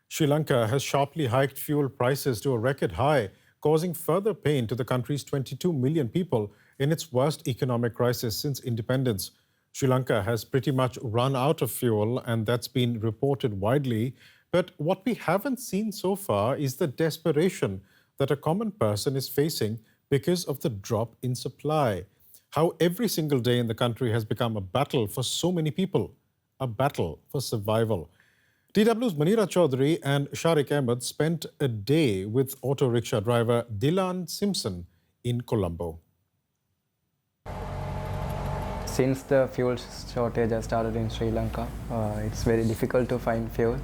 Sri Lanka has sharply hiked fuel prices to a record high, causing further pain to the country's 22 million people in its worst economic crisis since independence. Sri Lanka has pretty much run out of fuel, and that's been reported widely. But what we haven't seen so far is the desperation that a common person is facing because of the drop in supply. How every single day in the country has become a battle for so many people, a battle for survival. DW's Manira Chaudhary and Sharique Ahmad spent a day with auto rickshaw driver Dilan Simpson in Colombo. Since the fuel shortage has started in Sri Lanka, it's very difficult to find fuel.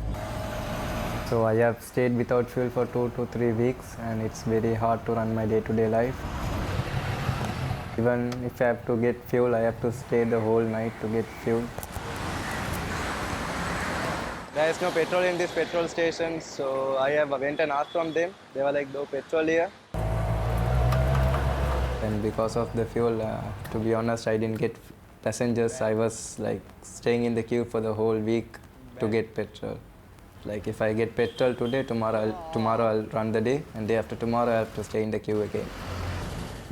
So I have stayed without fuel for 2 to 3 weeks, and it's very hard to run my day-to-day life. Even if I have to get fuel, I have to stay the whole night to get fuel. There is no petrol in this petrol station, so I went and asked from them. They were like, no petrol here. And because of the fuel, to be honest, I didn't get passengers. I was like staying in the queue for the whole week to get petrol. Like if I get petrol today, tomorrow I'll run the day, and day after tomorrow I have to stay in the queue again.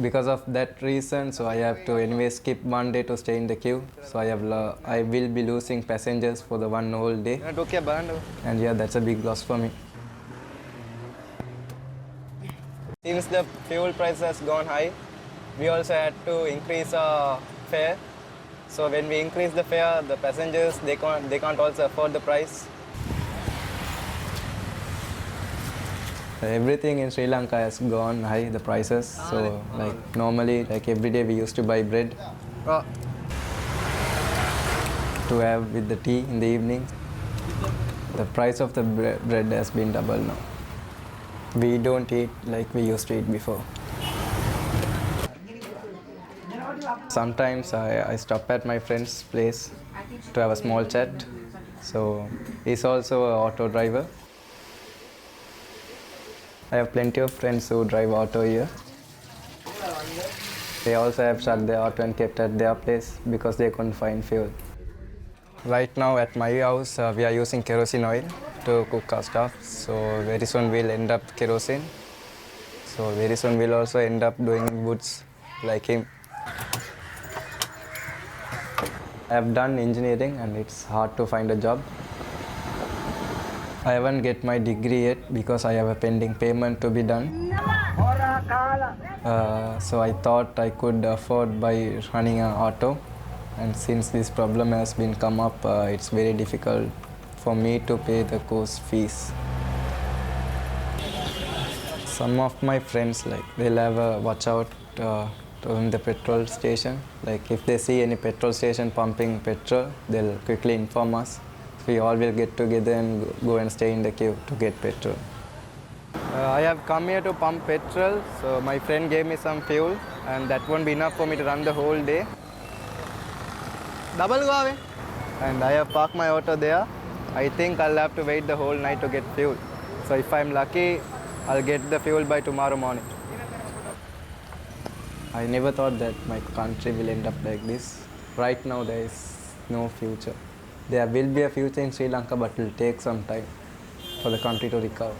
Because of that reason, so I have to anyway skip one day to stay in the queue. So I will be losing passengers for the one whole day. And yeah, that's a big loss for me. Since the fuel price has gone high, we also had to increase our fare. So when we increase the fare, the passengers, they can't also afford the price. Everything in Sri Lanka has gone high, the prices. So like normally, like every day we used to buy bread to have with the tea in the evening. The price of the bread has been double now. We don't eat like we used to eat before. Sometimes I stop at my friend's place to have a small chat. So he's also an auto driver. I have plenty of friends who drive auto here. They also have shut their auto and kept at their place because they couldn't find fuel. Right now at my house, we are using kerosene oil to cook our stuff. So very soon we'll end up kerosene. So very soon we'll also end up doing woods like him. I have done engineering and it's hard to find a job. I haven't get my degree yet because I have a pending payment to be done. So I thought I could afford by running an auto. And since this problem has been come up, it's very difficult for me to pay the course fees. Some of my friends, like they'll have a watch out in the petrol station. Like if they see any petrol station pumping petrol, they'll quickly inform us. We all will get together and go and stay in the queue to get petrol. I have come here to pump petrol, so my friend gave me some fuel, and that won't be enough for me to run the whole day. And I have parked my auto there. I think I'll have to wait the whole night to get fuel. So if I'm lucky, I'll get the fuel by tomorrow morning. I never thought that my country will end up like this. Right now there is no future. There will be a future in Sri Lanka, but it will take some time for the country to recover.